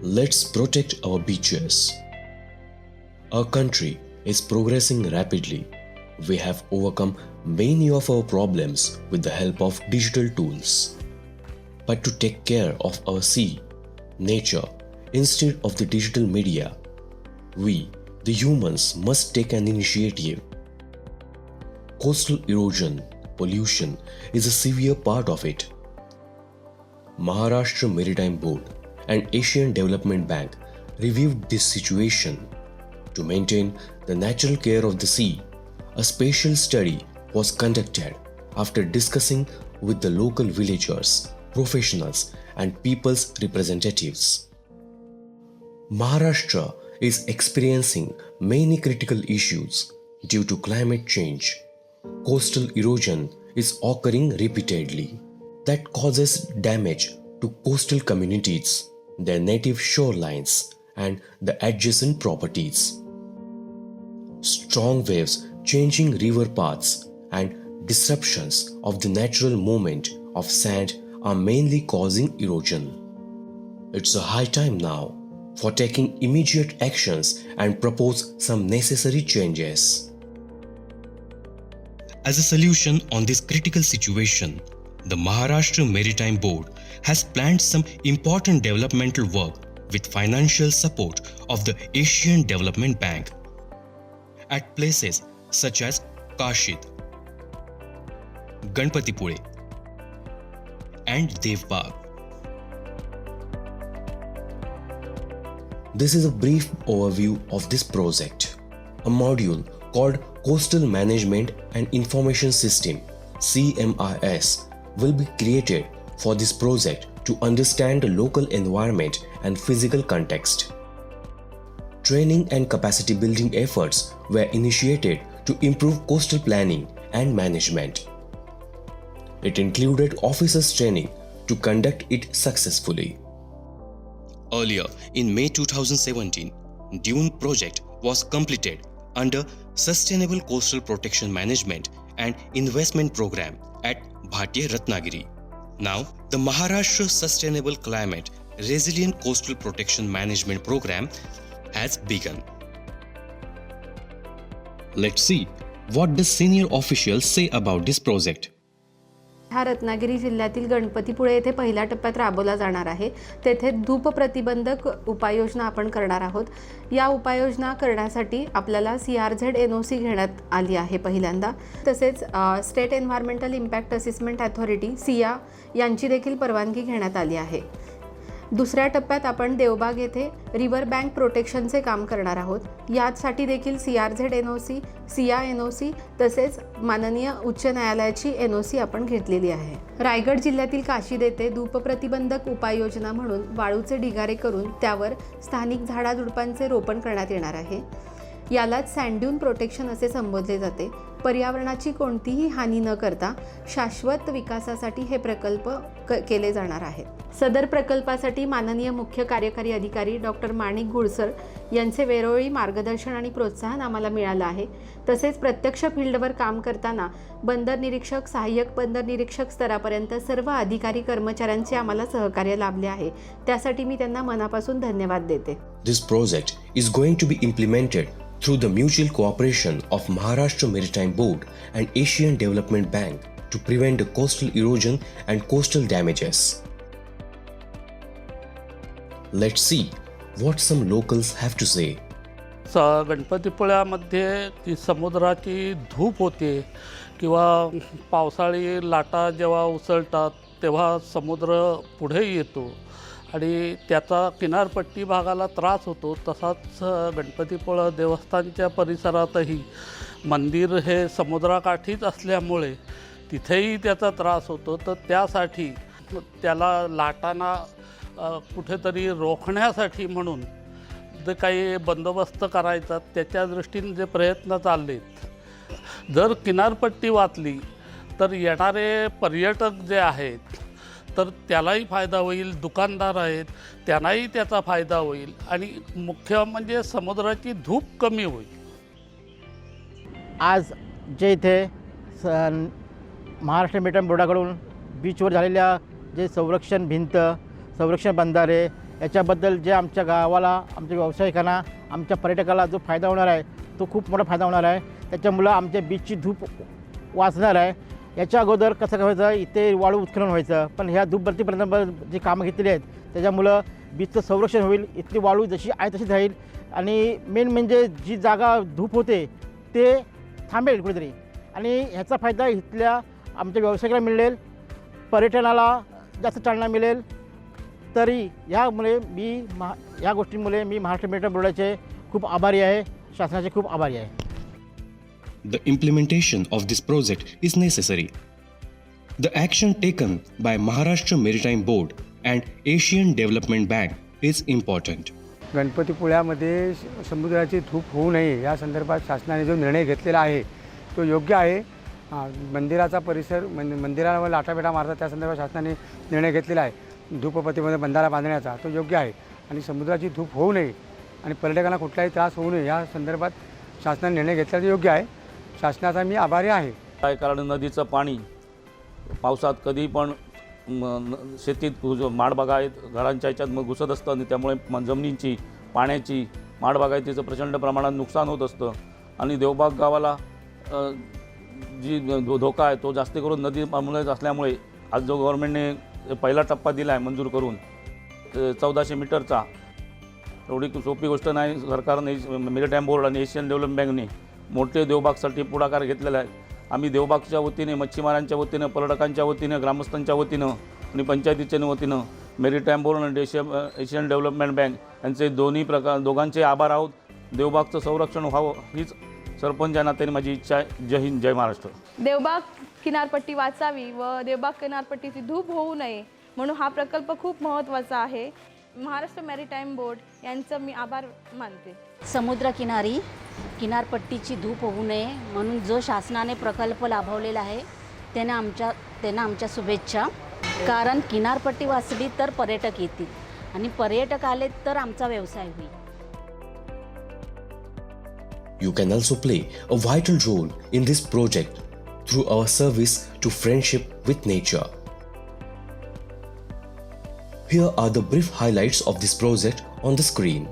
Let's protect our beaches. Our country is progressing rapidly. We have overcome many of our problems with the help of digital tools. But to take care of our sea, nature, instead of the digital media, we, the humans, must take an initiative. Coastal erosion, pollution is a severe part of it. Maharashtra Maritime Board and Asian Development Bank reviewed this situation. To maintain the natural care of the sea, a special study was conducted after discussing with the local villagers, professionals, and people's representatives. Maharashtra is experiencing many critical issues due to climate change. Coastal erosion is occurring repeatedly that causes damage to coastal communities, their native shorelines, and the adjacent properties. Strong waves changing river paths and disruptions of the natural movement of sand are mainly causing erosion. It's a high time now for taking immediate actions and propose some necessary changes. As a solution on this critical situation, the Maharashtra Maritime Board has planned some important developmental work with financial support of the Asian Development Bank at places such as Kashid, Ganpatipule, and Devbag. This is a brief overview of this project. A module called Coastal Management and Information System (CMIS) will be created for this project to understand the local environment and physical context. Training and capacity building efforts were initiated to improve coastal planning and management. It included officers' training to conduct it successfully. Earlier, in May 2017, Dune project was completed under Sustainable Coastal Protection Management and Investment Program at Bhatia Ratnagiri. Now, the Maharashtra Sustainable Climate Resilient Coastal Protection Management Program has begun. Let's see what the senior officials say about this project. हा रत्नागिरी जिल्ह्यातील गणपतीपुळे येथे पहिल्या टप्प्यात राबवला जाणार आहे. तेथे धूप प्रतिबंधक उपाययोजना आपण करणार आहोत. या उपाययोजना करण्यासाठी आपल्याला CRZ NOC घेण्यात आली आहे पहिल्यांदा. तसेच state environmental impact assessment authority SIA यांची देखील परवानगी घेण्यात आली आहे. दुसऱ्या टप्प्यात आपण देवबाग येथे रिव्हर बँक प्रोटेक्शनचे काम करणार आहोत. यासाठी देखील CRZ NOC, SIA NOC तसेच माननीय उच्च न्यायालयाची NOC आपण घेतलेली आहे. रायगड जिल्ह्यातील काशीद येथे धूप प्रतिबंधक उपाययोजना म्हणून वाळूचे ढिगारे करून त्यावर स्थानिक झाडाझुडपांचे रोपण करण्यात येणार आहे. यालाच सँड-ड्यून प्रोटेक्शन असे संबोधले जाते. पर्यावरणाची कोणतीही हानी न करता शाश्वत विकासासाठी हे प्रकल्प केले जाणार आहेत. सदर प्रकल्पासाठी माननीय मुख्य कार्यकारी अधिकारी डॉक्टर माणिक गुळसर यांचे वेळोवेळी मार्गदर्शन आणि प्रोत्साहन आम्हाला मिळालं आहे. तसेच प्रत्यक्ष फील्डवर काम करताना बंदर निरीक्षक, सहाय्यक बंदर निरीक्षक स्तरापर्यंत सर्व अधिकारी कर्मचाऱ्यांचे आम्हाला सहकार्य लाभले आहे. त्यासाठी मी त्यांना मनापासून धन्यवाद देते. This project is going to be implemented through the mutual cooperation of Maharashtra Maritime Board and Asian Development Bank to prevent the coastal erosion and coastal damages. Let's see what some locals have to say. गणपतीपुळ्यामध्ये ती समुद्राची धूप होते किंवा पावसाळी लाटा जेव्हा उसळतात तेव्हा समुद्र पुढे येतो आणि त्याचा किनारपट्टी भागाला त्रास होतो. तसाच गणपतीपुळा देवस्थानच्या परिसरातही मंदिर हे समुद्राकाठीच असल्यामुळे तिथेही त्याचा त्रास होतो. तर त्यासाठी त्याला लाटांना कुठेतरी रोखण्यासाठी म्हणून जे काही बंदोबस्त करायचा त्याच्या दृष्टीने जे प्रयत्न चाललेत. जर किनारपट्टी वाचली तर येणारे पर्यटक जे आहेत तर त्यालाही फायदा होईल, दुकानदार आहेत त्यांनाही त्याचा फायदा होईल आणि मुख्य म्हणजे समुद्राची धूप कमी होईल. आज जे इथे महाराष्ट्र मेरिटाईम बोर्डाकडून बीचवर झालेल्या जे संरक्षण भिंत, संरक्षण बंधारे याच्याबद्दल जे आमच्या गावाला, आमच्या व्यावसायिकांना, आमच्या पर्यटकाला जो फायदा होणार आहे तो खूप मोठा फायदा होणार आहे. त्याच्यामुळं आमच्या बीचची धूप वाचणार आहे. याच्या अगोदर कसं व्हायचं, इथे वाळू उत्खनन व्हायचं, पण ह्या धूप भरतीपर्यंत जी कामं घेतलेली आहेत त्याच्यामुळं बीचचं संरक्षण होईल. इथली वाळू जशी आहे तशीच राहील आणि मेन म्हणजे जी जागा धूप होते ते थांबेल कुठेतरी आणि ह्याचा फायदा इथल्या आमच्या व्यावसायिकाला मिळेल, पर्यटनाला जास्त चालना मिळेल. तरी ह्यामुळे ह्या गोष्टींमुळे मी महाराष्ट्र पर्यटन बोर्डाचे खूप आभारी आहे, शासनाचे खूप आभारी आहे. The implementation of this project is necessary. The action taken by Maharashtra Maritime Board and Asian Development Bank is important. गणपतीपुळ्यामध्ये समुद्राची धूप होऊ नये या संदर्भात शासनाने जो निर्णय घेतलेला आहे तो योग्य आहे. मंदिराचा परिसर मंदिराला लाटापेटा मारतात त्या संदर्भात शासनाने निर्णय घेतलेला आहे. धूपपतीमध्ये बंधारा बांधण्याचा तो योग्य आहे आणि समुद्राची धूप होऊ नये आणि पर्यटकांना कुठलाही त्रास होऊ नये या संदर्भात शासनाने निर्णय घेतल्याचं योग्य आहे. शासनाचा मी आभारी आहे. काय कारण नदीचं पाणी पावसात कधी पण शेतीत माडबागायत घरांच्या ह्याच्यात मग घुसत असतं आणि त्यामुळे जमिनींची, पाण्याची, माडबागायतीचं प्रचंड प्रमाणात नुकसान होत असतं आणि देवबाग गावाला जी धोका आहे तो जास्त करून नदीमुळेच असल्यामुळे आज जो गव्हर्नमेंटने पहिला टप्पा दिला आहे मंजूर करून 1400 मीटरचा, एवढी सोपी गोष्ट नाही. सरकारने मेरीटाईम बोर्ड आणि एशियन डेव्हलपमेंट बँकने मोठे देवबागसाठी पुढाकार घेतलेला आहे. आम्ही देवबागच्या वतीने, मच्छीमारांच्या वतीनं, पर्यटकांच्या वतीनं, ग्रामस्थांच्या वतीनं आणि पंचायतीच्या वतीनं मेरीटाईम बोर्ड आणि एशियन डेव्हलपमेंट बँक यांचे दोघांचे आभार आहोत. देवबागचं संरक्षण व्हावं हीच सरपंच या नात्याने माझी इच्छा आहे. जय हिंद, जय महाराष्ट्र. देवबाग किनारपट्टी वाचावी व देवबाग किनारपट्टीची धूप होऊ नये म्हणून हा प्रकल्प खूप महत्त्वाचा आहे. महाराष्ट्र मॅरीटाईम बोर्ड यांचं मी आभार मानते. समुद्रकिनारी किनारपट्टीची धूप होऊ नये म्हणून जो शासनाने प्रकल्प लाभवलेला आहे त्यांना आमच्या शुभेच्छा. कारण किनारपट्टी वाचली तर पर्यटक येतील आणि पर्यटक आले तर आमचा व्यवसाय होईल. You can also play a vital role in this project through our service to friendship with nature. Here are the brief highlights of this project on the screen.